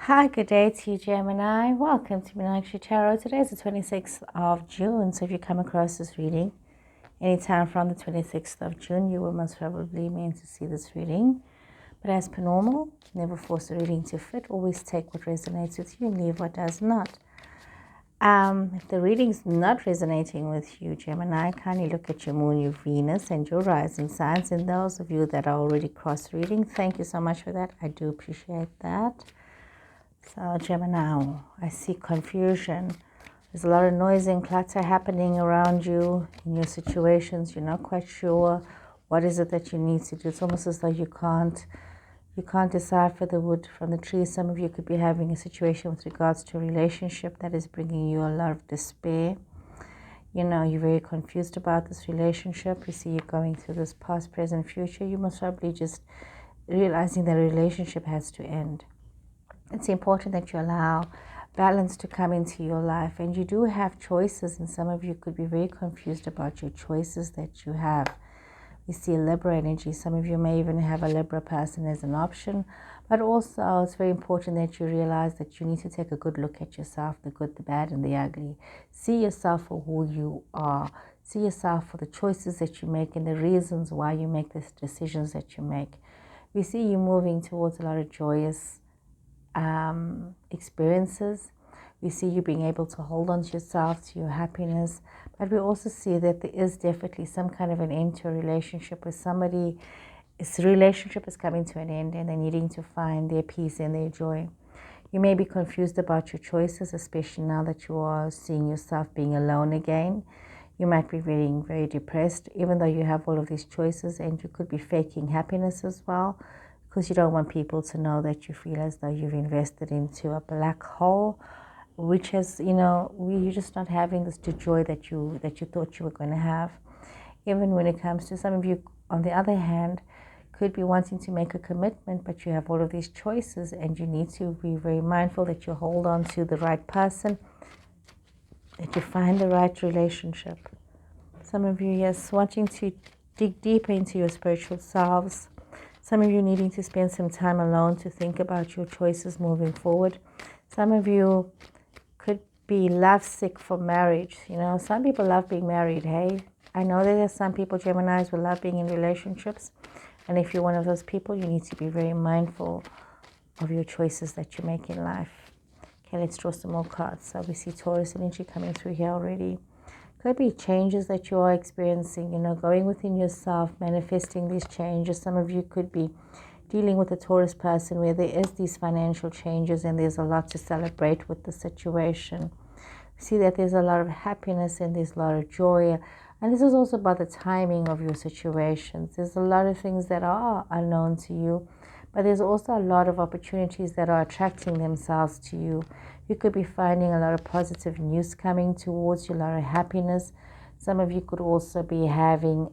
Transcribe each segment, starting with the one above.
Hi, good day to you, Gemini. Welcome to Meenakshi Tarot. Today is the 26th of June, so if you come across this reading anytime from the 26th of June, you will most probably mean to see this reading. But as per normal, never force the reading to fit. Always take what resonates with you and leave what does not. If the reading's not resonating with you, Gemini, kindly look at your moon, your Venus, and your rising signs. And those of you that are already cross-reading, thank you so much for that. I do appreciate that. So Gemini, I see confusion. There's a lot of noise and clutter happening around you in your situations. You're not quite sure what is it that you need to do. It's almost as though you can't decipher the wood from the tree. Some of you could be having a situation with regards to a relationship that is bringing you a lot of despair. You know, you're very confused about this relationship. You see you're going through this past, present, future. You must probably just realizing that a relationship has to end. It's important that you allow balance to come into your life, and you do have choices, and some of you could be very confused about your choices that you have. We see Libra energy. Some of you may even have a Libra person as an option, but also it's very important that you realize that you need to take a good look at yourself, the good, the bad, and the ugly. See yourself for who you are. See yourself for the choices that you make and the reasons why you make the decisions that you make. We see you moving towards a lot of joyous experiences. We see you being able to hold on to yourself, to your happiness, but we also see that there is definitely some kind of an end to a relationship with somebody. This relationship is coming to an end and they're needing to find their peace and their joy. You may be confused about your choices, especially now that you are seeing yourself being alone again. You might be feeling very depressed, even though you have all of these choices, and you could be faking happiness as well, because you don't want people to know that you feel as though you've invested into a black hole, which is, you're just not having this joy that you thought you were going to have. Even when it comes to some of you, on the other hand, could be wanting to make a commitment, but you have all of these choices, and you need to be very mindful that you hold on to the right person, that you find the right relationship. Some of you, yes, wanting to dig deeper into your spiritual selves. Some of you needing to spend some time alone to think about your choices moving forward. Some of you could be lovesick for marriage. Some people love being married, hey? I know that there's some people, Geminis, who love being in relationships. And if you're one of those people, you need to be very mindful of your choices that you make in life. Okay, let's draw some more cards. So we see Taurus energy coming through here already. Could be changes that you are experiencing, going within yourself, manifesting these changes. Some of you could be dealing with a Taurus person where there is these financial changes and there's a lot to celebrate with the situation. See that there's a lot of happiness and there's a lot of joy. And this is also about the timing of your situations. There's a lot of things that are unknown to you, but there's also a lot of opportunities that are attracting themselves to you. You could be finding a lot of positive news coming towards you, a lot of happiness. Some of you could also be having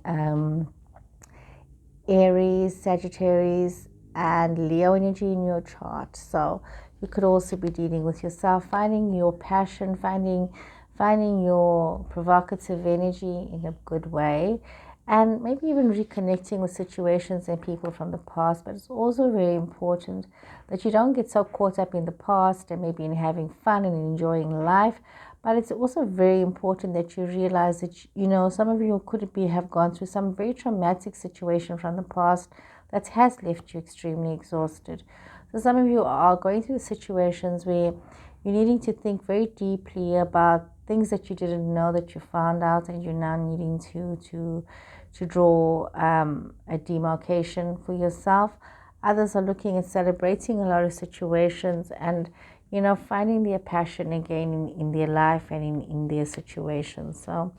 Aries, Sagittarius, and Leo energy in your chart. So you could also be dealing with yourself, finding your passion, finding your provocative energy in a good way, and maybe even reconnecting with situations and people from the past. But it's also very important that you don't get so caught up in the past and maybe in having fun and enjoying life. But it's also very important that you realize that, some of you could have gone through some very traumatic situation from the past that has left you extremely exhausted. So some of you are going through situations where you're needing to think very deeply about things that you didn't know that you found out, and you're now needing to draw a demarcation for yourself. Others are looking at celebrating a lot of situations and, finding their passion again in their life and in their situations. So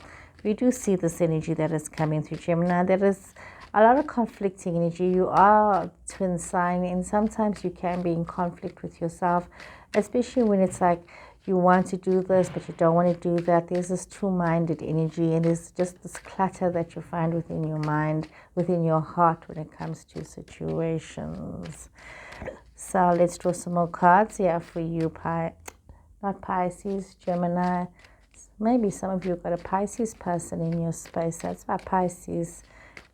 we do see this energy that is coming through Gemini. There is a lot of conflicting energy. You are a twin sign, and sometimes you can be in conflict with yourself, especially when it's like you want to do this, but you don't want to do that. There's this two-minded energy, and there's just this clutter that you find within your mind, within your heart when it comes to situations. So let's draw some more cards here for you, not Pisces, Gemini. Maybe some of you got a Pisces person in your space. That's why Pisces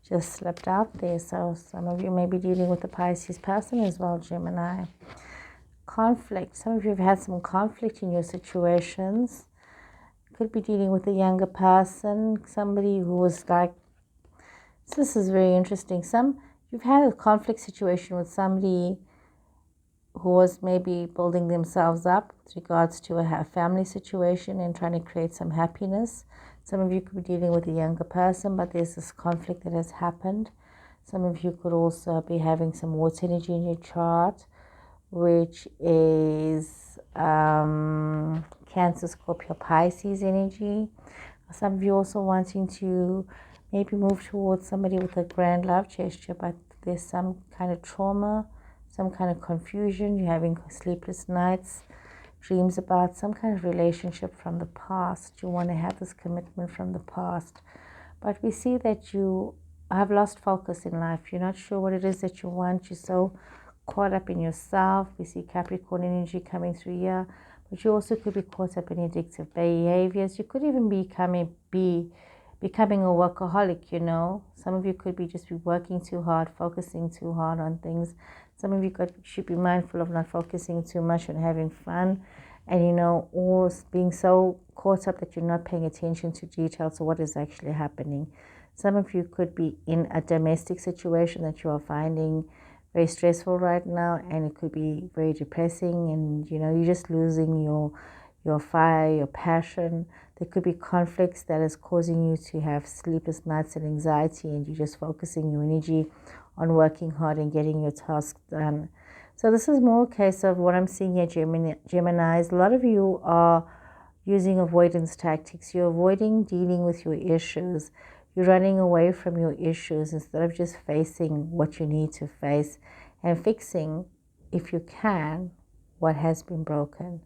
just slipped out there. So some of you may be dealing with a Pisces person as well, Gemini. conflict. Some of you have had some conflict in your situations. Could be dealing with a younger person, somebody who was like, so this is very interesting. You've had a conflict situation with somebody who was maybe building themselves up with regards to a family situation and trying to create some happiness. Some of you could be dealing with a younger person, but there's this conflict that has happened. Some of you could also be having some water energy in your chart, which is Cancer, Scorpio, Pisces energy. Some of you also wanting to maybe move towards somebody with a grand love gesture, but there's some kind of trauma, some kind of confusion. You're having sleepless nights, dreams about some kind of relationship from the past. You want to have this commitment from the past. But we see that you have lost focus in life. You're not sure what it is that you want. You're so caught up in yourself. We see Capricorn energy coming through here. But you also could be caught up in addictive behaviors. You could even be becoming a workaholic, you know. Some of you could be just be working too hard, focusing too hard on things. Some of you should be mindful of not focusing too much on having fun, and, you know, or being so caught up that you're not paying attention to details of what is actually happening. Some of you could be in a domestic situation that you are finding very stressful right now, and it could be very depressing, and, you know, you're just losing your fire, your passion. There could be conflicts that is causing you to have sleepless nights and anxiety, and you're just focusing your energy on working hard and getting your tasks done. So this is more a case of what I'm seeing here, Geminis. A lot of you are using avoidance tactics. You're avoiding dealing with your issues. You're running away from your issues instead of just facing what you need to face and fixing, if you can, what has been broken.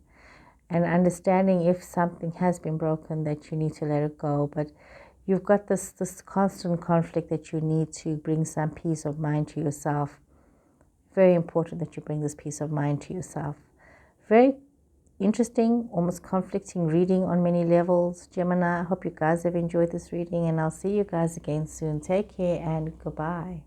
And understanding if something has been broken that you need to let it go. But you've got this constant conflict that you need to bring some peace of mind to yourself. Very important that you bring this peace of mind to yourself. Very interesting, almost conflicting reading on many levels, Gemini. I hope you guys have enjoyed this reading, and I'll see you guys again soon. Take care and goodbye.